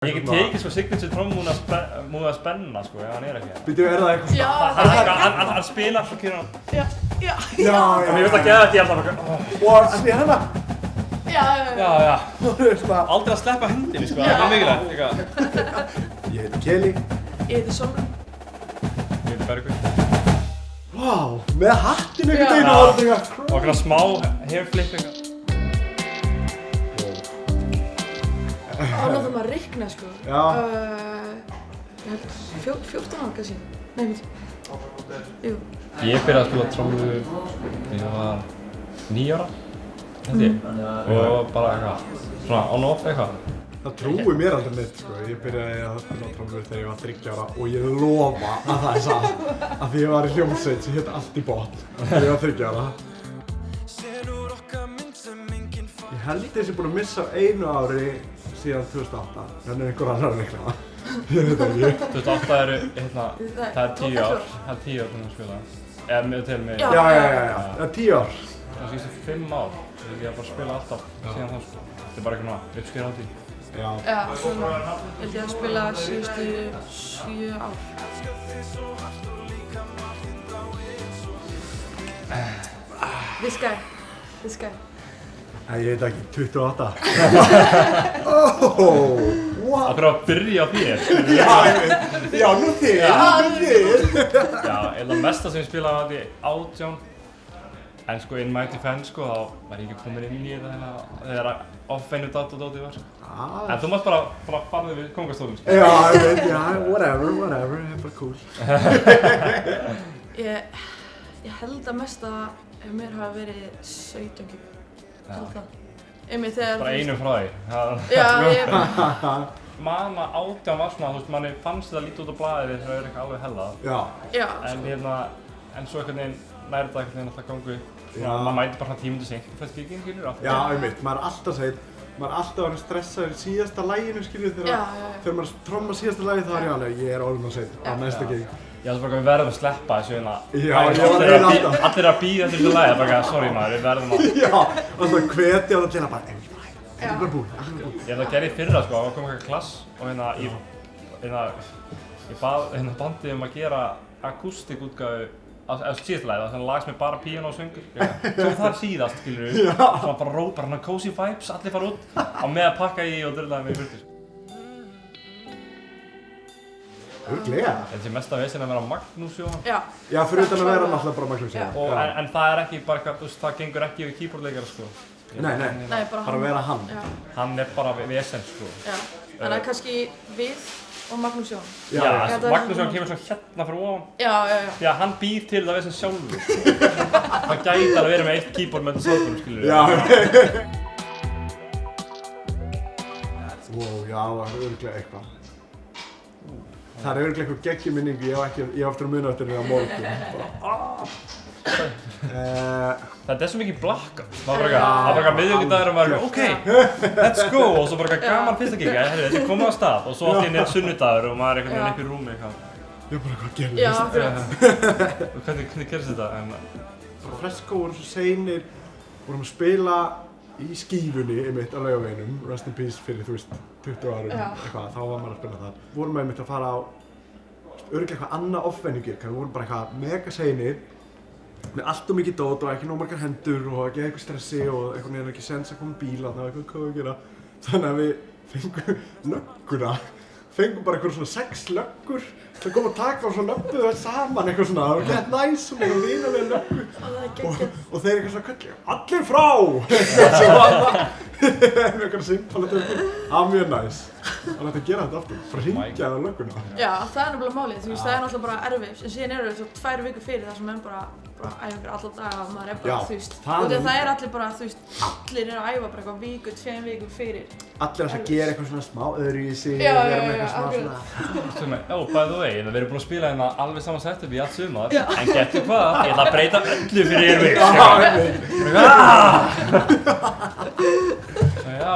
Ég get tekið sko signature trommúna spenna sko, ef hann ekki hérna. Býttu, það eitthvað Já, Hann spilar svo kýrur hann. Já. En ég veit að geða þetta í alltaf. Og spila hana. Já. Aldrei að sleppa hendinni sko, það er mikilvægt. Ég heiti Kelly. Ég heiti Sólrún. Ég heiti Bergur. Vá, með hattinu einhvern veginn og orðingar. Og svona smá hair flip eitthvað. Hann átti maður að reikna sko. Já. Ég held 14 ára kannski. Nei, mér. Jú. Ég byrjaði að spila trommu þegar ég var 9 ára, held ég. Og bara eitthvað, svona on off eitthvað. Það trúi mér aldrei neitt sko. Ég byrjaði að spila trommur þegar ég var 30 ára og ég lofa að það er satt. Af því ég var í hljómsveit sem hét Allt í botn þegar ég var 30 ára. Ég held ég sé búinn að missa einu ári síðan 2008, þannig einhver annar reikna. Ég veit ekki. 2008 eru, það er 10 ár. Það er 10 ár sem ég spila. Eða með til mig. Já. Það er 10 ár. Það síðustu 5 ár. Ég hef bara spilað alltaf síðan þá sko. Þetta er bara eitthvað uppskýr á því. Já, svona. Held ég að spila síðustu 7 ár. This guy. Nei, ég veit ekki, 28. Af hverju að byrja á þér? Já, nú þið. Já, eða mesta sem ég spilaði var því 18. En sko, in my defense sko, þá var ég ekki komin inn í þetta þegar off-veinu dátadótið var. En þú mátt bara fara við kóngastólinn sko. Já, ég veit, whatever, það er bara cool. Ég held að mesta ef mér hafa verið 17 kík. Bara einu frá því. Já, ég Man að 18 var svona, þú veist, manni fannst þetta lítið út á blaðið þegar það er eitthvað alveg hellað. Já. En svo einhvern veginn nær þetta einhvern veginn alltaf gangu. Maður mæti bara svona 10 mínútur seint, flest giginn, skilur þú? Já, einmitt, maður er alltaf seinn. Maður er alltaf að stressaður í síðasta laginu, skilur þú? Þegar maður trommar síðasta lagi þá er ég alveg, ég er orðinn seinn á næsta gig. Já, það er bara við verðum að sleppa þessu hérna. Já, ég var alltaf. Allir að bíða eftir þessu lagi, það er bara sorry maður, við verðum að... Já, og svona hvetja og það bara, allir bara búin. Ég hef það gerði í fyrra sko, það kom eitthvað klass og ég bað bandið að gera akústík útgáfu af síðasta lagi, það er lag sem er bara píanó og söngur. Svo þar síðast, skilur við, svona bara rópar hann cozy vibes, allir fara út á með að pakka í og drullaði mig í burtu. Örglega. Þetta er mest að vesen að vera Magnús Jóhann. Já, fyrir utan að vera náttúrulega bara Magnús Jóhann. En það er ekki bara eitthvað, þú veist, það gengur ekki yfir keyboardleikara sko. Nei, bara vera hann. Hann er bara vesen sko. Já, þannig að kannski við og Magnús Jóhann. Já, Magnús Jóhann kemur svona hérna fyrir ofan. Já. Því að hann býr til það vesen sjálfur. Það gæti að vera með eitt keyboard með þessum skilur við. Já. Wow, já, það er örglega eitthvað. Það er örglega eitthvað geggjuminningu, ég hef eftir að muna eftir henni á morgun. Þetta er svo mikið blackout. Það var bara miðvikudagur og maður ok, let's go og svo bara gaman fyrsta gig, þetta er komið á stað og svo allt í einu er sunnudagur og maður er einhvern veginn upp í rúmi eitthvað. Ég bara, hvað gerðist? Já, akkurat. Hvernig gerðist þetta? Fresco voru svo seinir, vorum að spila í skífunni einmitt á Laugaveginum, rest in peace fyrir þú veist 20 árum eitthvað, þá var maður að spila þar. Vorum við einmitt að fara á örglega eitthvað annað off-venue-gig, við vorum bara eitthvað mega seinir með allt og mikið dót og ekki nóg margar hendur og ekki eitthvað stressi og einhvern veginn ekki sens að koma bíla og eitthvað hvað að gera. Þannig að við fengum bara eitthvað svona 6 löggur sem kom að taka og svo lögguðu það saman eitthvað svona, það var gett næs og eitthvað vinalega löggur og þeir eitthvað svona köllu, allir frá! Svo var það með eitthvað símtálatökum, það var mjög næs. Það er hægt að gera þetta aftur, bara hringja á lögguna. Já, það er nefnilega málið, þú veist, það er náttúrulega bara erfitt, en síðan eru það 2 vikur fyrir það sem menn bara æfa ykkur alla daga og maður er bara, þú veist, og það er allir bara, þú veist, allir eru að æfa bara eitthvað viku, 2 vikur fyrir. Allir að gera eitthvað svona smá öðruvísi, vera með eitthvað smá svona... By the way, við erum búin að spila hérna alveg saman setup í allt sumar, en getur hvað? Ég ætla að breyta öllu fyrir Eirvík. Já,